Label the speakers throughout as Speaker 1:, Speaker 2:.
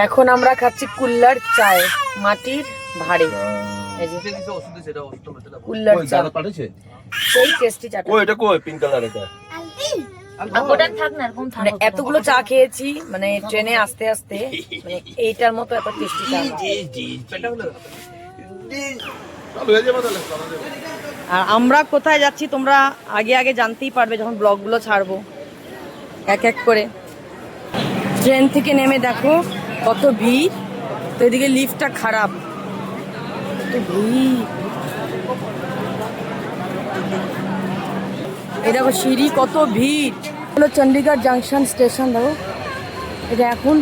Speaker 1: এখন আমরা খাচ্ছি কুল্লার চায়, মাটির ভাঁড়ে। কুল্লার চা সেই টেস্টি চাটা। মানে এতগুলো চা খেয়েছি, মানে ট্রেনে আসতে আসতে, মানে এইটার মতো এত টেস্টি চা। আর আমরা কোথায় যাচ্ছি তোমরা আগে আগে জানতেই পারবে যখন ব্লগগুলো ছাড়বো এক এক করে। ট্রেন থেকে নেমে দেখো কত ভিড়, তো এদিকে লিফটটা খারাপ, কত ভিড়। এই দেখো সিঁড়ি, কত ভিড়। হলো চণ্ডীগড় জাংশন স্টেশন। দেখো এটা এখন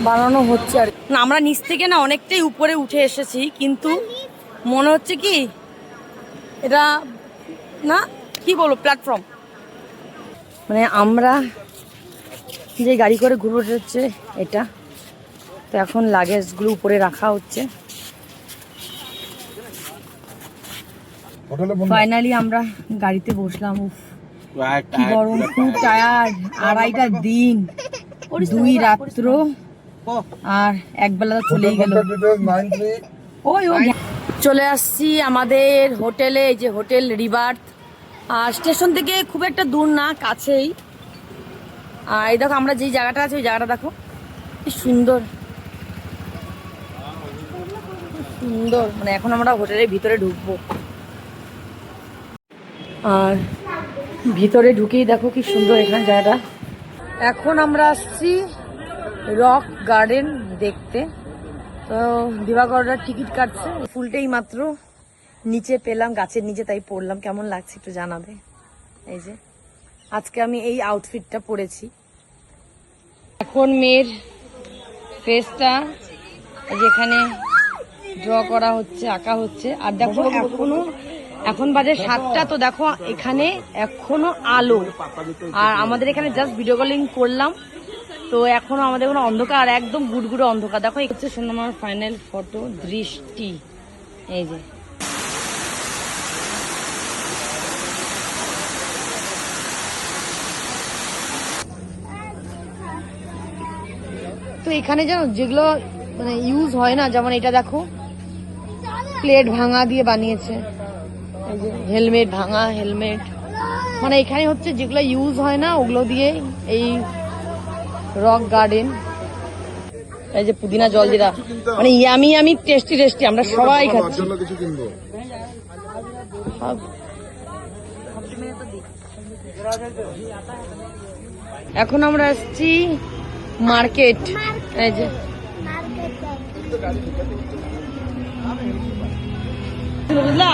Speaker 1: বানানো হচ্ছে আর না, আমরা নিচ থেকে না অনেকটাই উপরে উঠে এসেছি, কিন্তু মনে হচ্ছে কি এটা না, কি বলবো, প্ল্যাটফর্ম। মানে আমরা যে গাড়ি করে ঘুরে হচ্ছে এটা, তো এখন লাগেজগুলো উপরে রাখা হচ্ছে। ফাইনালি আমরা গাড়িতে বসলাম। উফ কি গরম, খুব টায়ার্ড। 2.5টা দিন, 2 রাত্র আর একবেলা চলেই গেল। ওই চলে আসছি আমাদের হোটেলে, এই যে হোটেল রিবার্থ। আর স্টেশন থেকে খুব একটা দূর না, কাছেই। আর এই দেখো আমরা যেই জায়গাটা আছে ওই জায়গাটা দেখো কি সুন্দর সুন্দর। মানে এখন আমরা হোটেলের ভিতরে ঢুকবো, আর ভিতরে ঢুকেই দেখো কি সুন্দর এখানে জায়গাটা। এখন আমরা আসছি রক গার্ডেন দেখতে। তো দিবাকররা টিকিট কাটছে, ফুলটাই মাত্র নিচে পেলাম গাছের নিচে, তাই পড়লাম। কেমন লাগছে একটু জানাবে। এই যে আজকে আমি এই আউটফিটটা পরেছি। এখন মেয়ের ফেসটা যেখানে ড্র করা হচ্ছে, আঁকা হচ্ছে। আর দেখো এখন বাজে 7টা, তো দেখো এখানে এখনো আলো। আর আমাদের এখানে জাস্ট ভিডিও কলিং করলাম, তো এখনো আমাদের কোনো অন্ধকার, একদম গুড়গুড়ো অন্ধকার। দেখো এই হচ্ছে আমার ফাইনাল ফটো দৃষ্টি। এই যে তো এখানে জানো যেগুলো মানে ইউজ হয় না, যেমন এটা দেখো প্লেট ভাঙা দিয়ে বানিয়েছে। এই যে হেলমেট, ভাঙা হেলমেট। মানে এখানে হচ্ছে যেগুলো ইউজ হয় না ওগুলো দিয়ে এই রক গার্ডেন। এই যে পুদিনা জল জিরা, মানে ইয়ামি টেস্টি টেস্টি, আমরা সবাই খাচ্ছি। এখন আমরা আসছি মার্কেট। এই যে বুঝলা,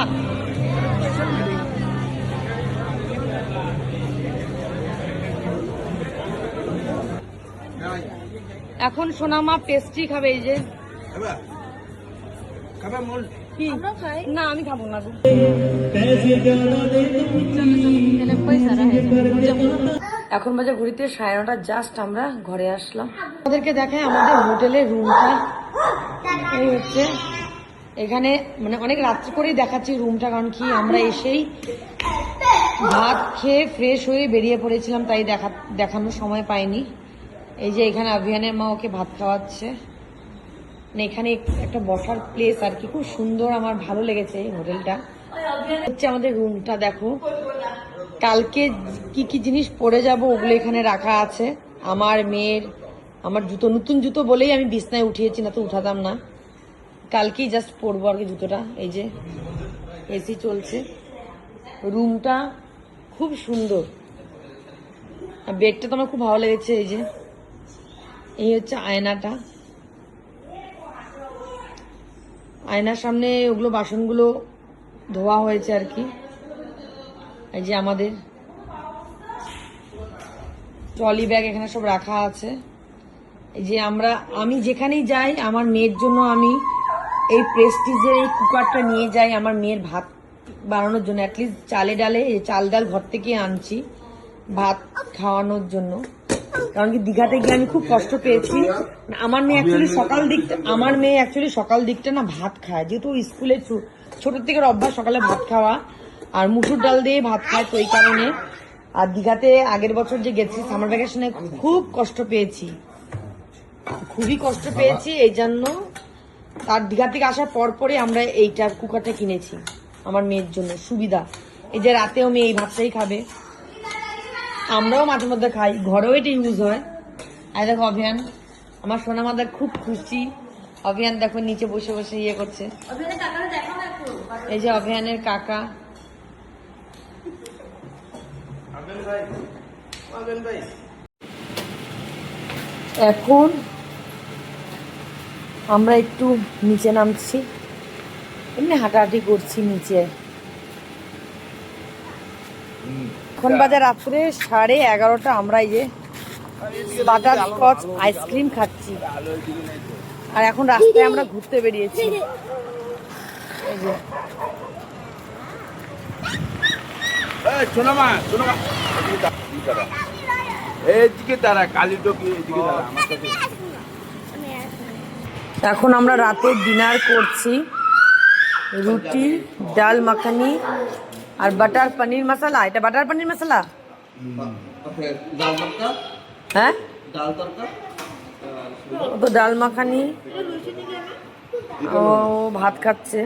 Speaker 1: এখন সোনামা পেস্ট্রি খাবে। এই যে না আমি খাবো না। এখন বাজে ঘুরিতে 9:30, জাস্ট আমরা ঘরে আসলাম। আমাদেরকে দেখায় আমাদের হোটেলের রুমটা। এই হচ্ছে এখানে, মানে অনেক রাত্রি করেই দেখাচ্ছি রুমটা, কারণ কি আমরা এসেই ভাত খেয়ে ফ্রেশ হয়ে বেরিয়ে পড়েছিলাম, তাই দেখানোর সময় পাইনি। এই যে এখানে আভিয়ানের মা ওকে ভাত খাওয়াচ্ছে। মানে এখানে একটা বসার প্লেস আর কি, খুব সুন্দর, আমার ভালো লেগেছে এই হোটেলটা। হচ্ছে আমাদের রুমটা দেখো, কালকে কি কি জিনিস পরে যাব ওগুলো এখানে রাখা আছে। আমার মেয়ের, আমার জুতো, নতুন জুতো বলেই আমি বিছনায় উঠিয়েছি, না তো উঠাতাম না। কালকেই জাস্ট পরবো আর কি জুতোটা। এই যে এসি চলছে, রুমটা খুব সুন্দর, বেডটা তো আমার খুব ভালো লেগেছে। এই যে এই হচ্ছে আয়নাটা, আয়নার সামনে ওগুলো বাসনগুলো ধোয়া হয়েছে আর কি। এই যে আমাদের ট্রলি ব্যাগ এখানে সব রাখা আছে। এই যে আমি যেখানেই যাই আমার মেয়ের জন্য আমি এই প্রেস্টিজের এই কুকারটা নিয়ে যাই, আমার মেয়ের ভাত বানানোর জন্য। অ্যাটলিস্ট চালে ডালে, চাল ডাল ঘর থেকে আনছি ভাত খাওয়ানোর জন্য, কারণ কি দীঘাতে গিয়ে আমি খুব কষ্ট পেয়েছি। আমার মেয়ে অ্যাকচুয়ালি সকাল দিকটা না ভাত খায়, যেহেতু স্কুলে ছোট থেকে অভ্যাস সকালে ভাত খাওয়া, আর মুসুর ডাল দিয়ে ভাত খায়, তো এই কারণে। আর দীঘাতে আগের বছর যে গেছি সামার ভ্যাকেশনে খুব কষ্ট পেয়েছি, খুবই কষ্ট পেয়েছি, এই জন্য তার দীঘা থেকে আসার পরই আমরা এইটা কুকারটা কিনেছি আমার মেয়ের জন্য সুবিধা। এই যে রাতেও মেয়ে এই ভাতটাই খাবে, আমরাও মাঝে মধ্যে খাই, ঘরেও এটা ইউজ হয়। আর দেখো অভিয়ান, আমার সোনা মাদার খুব খুশি। অভিয়ান দেখো নিচে বসে বসে ইয়ে করছে। এই যে অভিয়ানের কাকা। এখন আমরা একটু নিচে নামছি, এমনি হাঁটাহাঁটি করছি নিচে। এখন বাজে রাত্রে 11:30। আমরা এই যে বাটারস্কচ আইসক্রিম খাচ্ছি, আর এখন রাস্তায় আমরা ঘুরতে বেরিয়েছি। এই যে এখন আমরা রাতে ডিনার করছি, রুটি, ডাল মাখানি আর বাটার পনির মশলা। এটা বাটার পনির মশলা, হ্যাঁ ও তো ডাল মাখানি। ও ভাত খাচ্ছে।